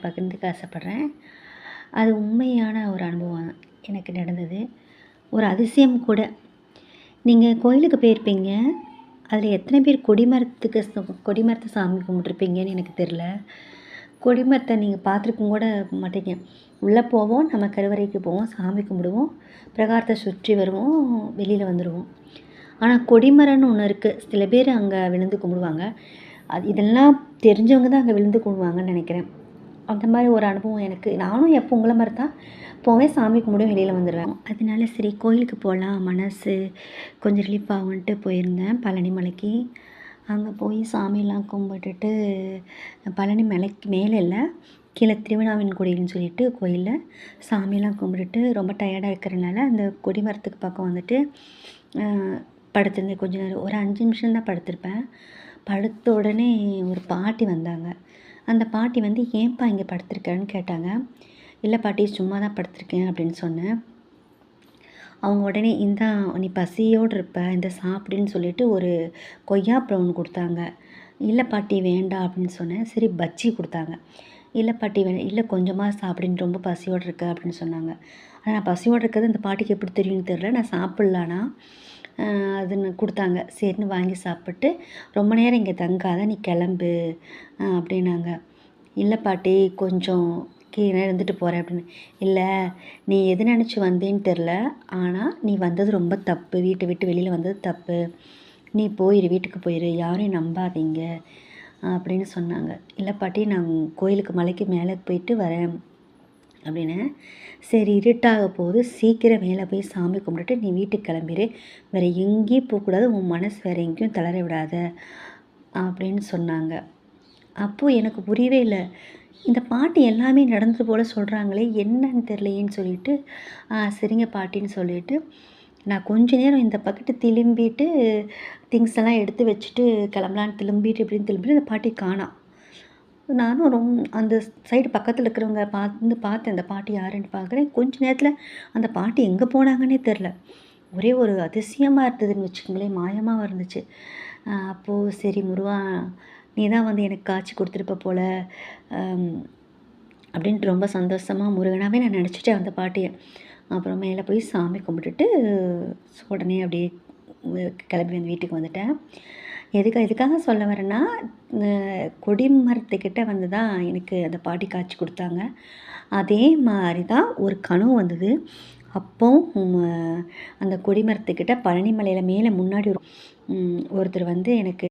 பகிர்ந்துக்க ஆசைப்பட்றேன். அது உண்மையான ஒரு அனுபவம் எனக்கு நடந்தது. ஒரு அதிசயம் கூட. நீங்க கோயிலுக்கு போயிருப்பீங்க. அதில எத்தனை பேர் கொடிமரத்த சாமி கும்பிட்டுருப்பீங்கன்னு எனக்கு தெரில. கொடிமரத்த நீங்க பார்த்துருக்க கூட மாட்டீங்க. உள்ள போவோம், நம்ம கருவறைக்கு போவோம், சாமி கும்பிடுவோம், பிரகாரத்த சுற்றி வருவோம், வெளியில வந்துருவோம். ஆனா கொடிமரம்னு ஒண்ணு இருக்கு. சில பேர் அங்க விழுந்து கும்பிடுவாங்க. இதெல்லாம் தெரிஞ்சவங்க தான் அங்க விழுந்து கும்பிடுவாங்கன்னு நெனைக்கிறேன். அந்த மாரி ஒரு அனுபவம் எனக்கு. நானும் எப்போ உங்கள மாரி தான் போவேன், சாமி கும்பிடுவேன், வெளியில வந்துருவேன். அதனால சரி கோயிலுக்கு போலாம், மனசு கொஞ்சம் ரிலீஃப் ஆகுன்ட்டு போயிருந்தேன் பழனி மலைக்கு. அங்க போய் சாமிலாம் கும்பிட்டுட்டு பழனி மலைக்கு மேல இல்ல, கீழ திருவிழாவின்குடின்னு சொல்லிட்டு கோயில்ல சாமிலாம் கும்பிட்டுட்டு ரொம்ப டயர்டா இருக்கிறனால அந்த கொடிமரத்துக்கு பக்கம் வந்துட்டு படுத்திருந்தேன் கொஞ்ச நேரம். ஒரு 5 நிமிஷம் தான் படுத்திருப்பேன். படுத்த உடனே ஒரு பாட்டி வந்தாங்க. அந்த பாட்டி வந்து "ஏன்பா இங்கே படுத்திருக்கன்னு?" கேட்டாங்க. "இல்லை பாட்டி சும்மா தான் படுத்திருக்கேன்" அப்படின்னு சொன்னேன். அவங்க உடனே "இந்தா நீ பசியோடு இருப்ப, இந்த சாப்பிடுன்னு" சொல்லிட்டு ஒரு கொய்யாப்பழம் ஒன்று கொடுத்தாங்க. "இல்லை பாட்டி வேண்டாம்" அப்படின்னு சொன்னேன். சரி பஜ்ஜி கொடுத்தாங்க. "இல்லை பாட்டி இல்லை கொஞ்சமாக சாப்பிடுன்னு ரொம்ப பசியோடு இருக்க" அப்படின்னு சொன்னாங்க. ஆனால் நான் பசியோடு இருக்கிறது அந்த பாட்டிக்கு எப்படி தெரியும்னு தெரில. நான் சாப்பிட்லானா அதுன்னு கொடுத்தாங்க. சரின்னு வாங்கி சாப்பிட்டு "ரொம்ப நேரம் இங்கே தங்காத, நீ கிளம்பு" அப்படின்னாங்க. "இல்லை பாட்டி கொஞ்சம் கீழே இருந்துட்டு போகிறேன்" அப்படின்னு. "இல்லை நீ எது நினச்சி வந்தேன்னு தெரில, ஆனால் நீ வந்தது ரொம்ப தப்பு, வீட்டை விட்டு வெளியில் வந்தது தப்பு, நீ போயிரு, வீட்டுக்கு போயிரு, யாரையும் நம்பாதீங்க" அப்படின்னு சொன்னாங்க. "இல்லை பாட்டி நான் கோயிலுக்கு மலைக்கு மேலே போயிட்டு வரேன்" அப்படின்னு. சரி இருட்டாக போகுது, சீக்கிரம் மேலே போய் சாமி கும்பிட்டுட்டு நீ வீட்டுக்கு கிளம்பிரு, வேறு எங்கேயும் போகக்கூடாது, உன் மனசு வேறு எங்கேயும் தளர விடாத அப்படின்னு சொன்னாங்க. அப்போது எனக்கு புரியவே இல்லை. இந்த பாட்டி எல்லாமே நடந்தது போல் சொல்கிறாங்களே என்னன்னு தெரியலையேன்னு சொல்லிட்டு சரிங்க பாட்டின்னு சொல்லிட்டு நான் கொஞ்ச நேரம் இந்த பக்கெட்டு திரும்பிட்டு திங்ஸ் எல்லாம் எடுத்து வச்சுட்டு கிளம்பலான்னு திரும்பிட்டு இப்படின்னு திரும்பிட்டு அந்த பாட்டி காணோம். நானும் அந்த சைடு பக்கத்தில் இருக்கிறவங்க பார்த்தேன் அந்த பாட்டி யாருன்னு பார்க்குறேன். கொஞ்ச நேரத்தில் அந்த பாட்டி எங்கே போனாங்கன்னே தெரில. ஒரே ஒரு அதிசயமாக இருந்ததுன்னு வச்சுக்கோங்களேன், மாயமாக இருந்துச்சு. அப்போது சரி முருகா நீ தான் வந்து எனக்கு காட்சி கொடுத்துருப்ப போல அப்படின்ட்டு ரொம்ப சந்தோஷமாக முருகனாவே நான் நினச்சிட்டேன் அந்த பாட்டியை. அப்புறம் மேலே போய் சாமி கும்பிட்டுட்டு உடனே அப்படியே கிளம்பி வந்து வீட்டுக்கு வந்துட்டேன். எதுக்காக சொல்ல வரேன்னா, கொடிமரத்துக்கிட்ட வந்து தான் எனக்கு அந்த பாட்டி காட்சி கொடுத்தாங்க. அதே மாதிரி தான் ஒரு கனவு வந்தது. அப்போ அந்த கொடிமரத்துக்கிட்ட பழனி மலையில மேலே முன்னாடி ஒருத்தர் வந்து எனக்கு